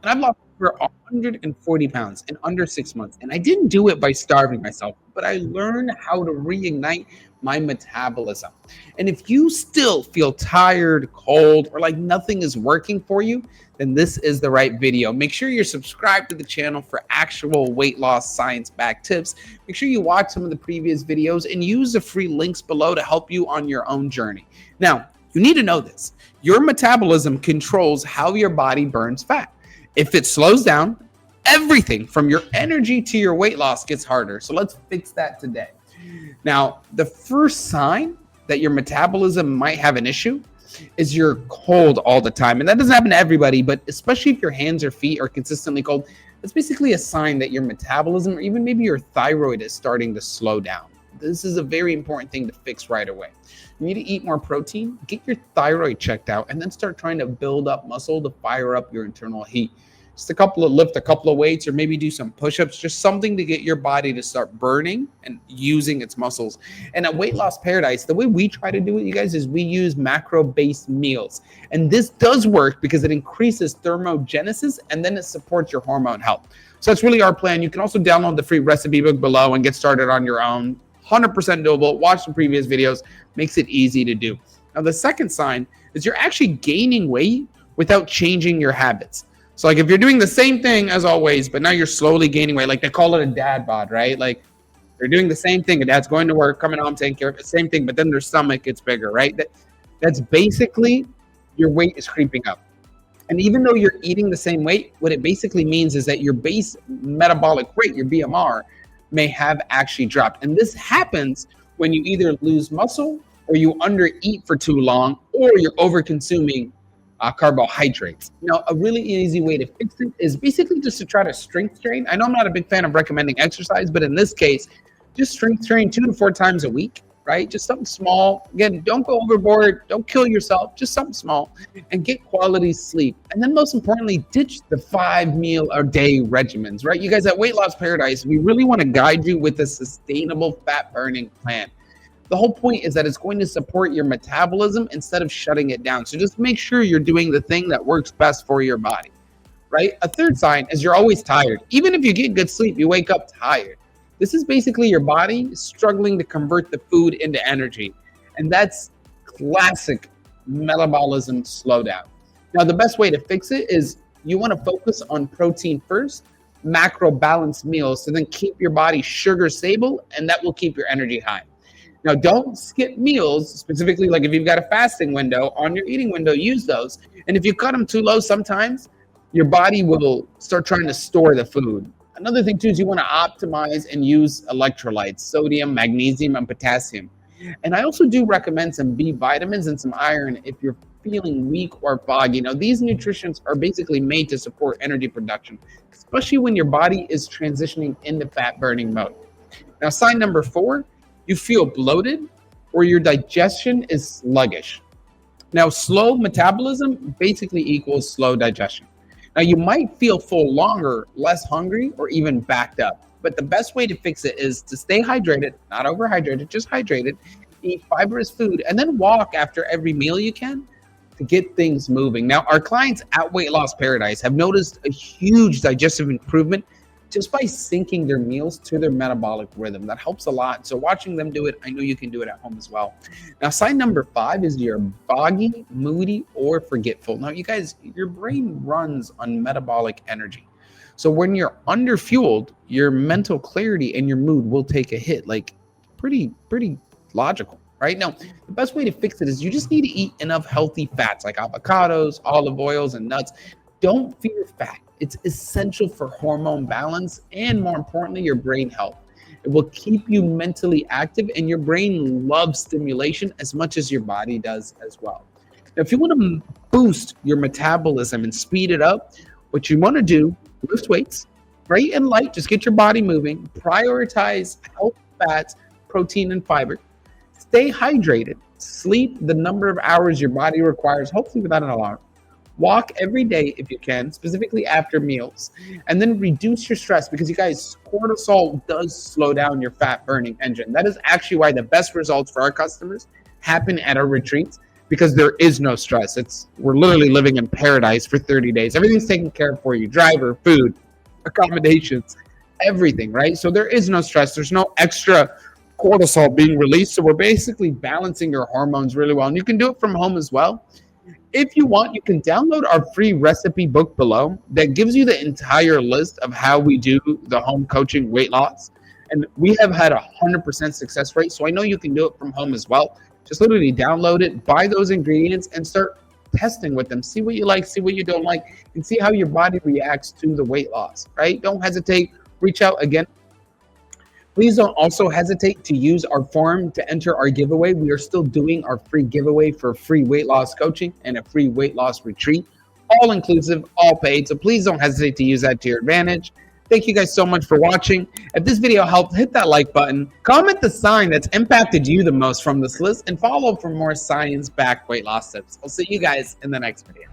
And I've lost over 140 pounds in under 6 months. And I didn't do it by starving myself, but I learned how to reignite my metabolism. And if you still feel tired, cold, or like nothing is working for you, then this is the right video. Make sure you're subscribed to the channel for actual weight loss science-backed tips. Make sure you watch some of the previous videos and use the free links below to help you on your own journey. Now, you need to know this. Your metabolism controls how your body burns fat. If it slows down, everything from your energy to your weight loss gets harder. So let's fix that today. Now, the first sign that your metabolism might have an issue is you're cold all the time. And that doesn't happen to everybody, but especially if your hands or feet are consistently cold, that's basically a sign that your metabolism or even maybe your thyroid is starting to slow down. This is a very important thing to fix right away. You need to eat more protein, get your thyroid checked out, and then start trying to build up muscle to fire up your internal heat. Just lift a couple of weights or maybe do some push-ups, just something to get your body to start burning and using its muscles. And at Weight Loss Paradise, the way we try to do it, you guys, is we use macro-based meals. And this does work because it increases thermogenesis and then it supports your hormone health. So that's really our plan. You can also download the free recipe book below and get started on your own. 100% doable. Watch the previous videos. Makes it easy to do. Now, the second sign is you're actually gaining weight without changing your habits. So like if you're doing the same thing as always, but now you're slowly gaining weight, like they call it a dad bod, right? Like they're doing the same thing. A dad's going to work, coming home, taking care of the same thing, but then their stomach gets bigger, right? That's basically your weight is creeping up. And even though you're eating the same weight, what it basically means is that your base metabolic rate, your BMR, may have actually dropped. And this happens when you either lose muscle or you undereat for too long or you're over consuming carbohydrates. Now, a really easy way to fix it is basically just to try to strength train. I know I'm not a big fan of recommending exercise, but in this case, just strength train 2 to 4 times a week, right? Just something small. Again, don't go overboard. Don't kill yourself. Just something small and get quality sleep. And then most importantly, ditch the 5-meal-a-day regimens, right? You guys at Weight Loss Paradise, we really want to guide you with a sustainable fat burning plan. The whole point is that it's going to support your metabolism instead of shutting it down. So just make sure you're doing the thing that works best for your body, right? A third sign is you're always tired. Even if you get good sleep, you wake up tired. This is basically your body struggling to convert the food into energy. And that's classic metabolism slowdown. Now, the best way to fix it is you want to focus on protein first, macro balanced meals, to then keep your body sugar stable, and that will keep your energy high. Now, don't skip meals, specifically like if you've got a fasting window on your eating window, use those. And if you cut them too low, sometimes your body will start trying to store the food. Another thing too is you want to optimize and use electrolytes, sodium, magnesium, and potassium. And I also do recommend some B vitamins and some iron if you're feeling weak or foggy. Now, these nutrients are basically made to support energy production, especially when your body is transitioning into fat burning mode. Now, sign number 4, you feel bloated or your digestion is sluggish. Now, slow metabolism basically equals slow digestion. Now, you might feel full longer, less hungry, or even backed up. But the best way to fix it is to stay hydrated, not overhydrated, just hydrated, eat fibrous food, and then walk after every meal you can to get things moving. Now, our clients at Weight Loss Paradise have noticed a huge digestive improvement just by syncing their meals to their metabolic rhythm. That helps a lot. So watching them do it, I know you can do it at home as well. Now, sign number 5 is you're foggy, moody, or forgetful. Now, you guys, your brain runs on metabolic energy. So when you're underfueled, your mental clarity and your mood will take a hit. Like pretty logical, right? Now, the best way to fix it is you just need to eat enough healthy fats like avocados, olive oils, and nuts. Don't fear fat. It's essential for hormone balance and, more importantly, your brain health. It will keep you mentally active, and your brain loves stimulation as much as your body does as well. Now, if you want to boost your metabolism and speed it up, what you want to do, lift weights, right and light, just get your body moving, prioritize healthy fats, protein, and fiber, stay hydrated, sleep the number of hours your body requires, hopefully without an alarm. Walk every day if you can, specifically after meals, and then reduce your stress because you guys, cortisol does slow down your fat burning engine. That is actually why the best results for our customers happen at our retreats, because there is no stress. We're literally living in paradise for 30 days. Everything's taken care of for you: driver, food, accommodations, everything, right? So there is no stress. There's no extra cortisol being released. So we're basically balancing your hormones really well. And you can do it from home as well. If you want, you can download our free recipe book below that gives you the entire list of how we do the home coaching weight loss. And we have had 100% success rate. So I know you can do it from home as well. Just literally download it, buy those ingredients, and start testing with them. See what you like, see what you don't like, and see how your body reacts to the weight loss, right? Don't hesitate. Reach out again. Please don't also hesitate to use our form to enter our giveaway. We are still doing our free giveaway for free weight loss coaching and a free weight loss retreat, all inclusive, all paid. So please don't hesitate to use that to your advantage. Thank you guys so much for watching. If this video helped, hit that like button, comment the sign that's impacted you the most from this list, and follow for more science-backed weight loss tips. I'll see you guys in the next video.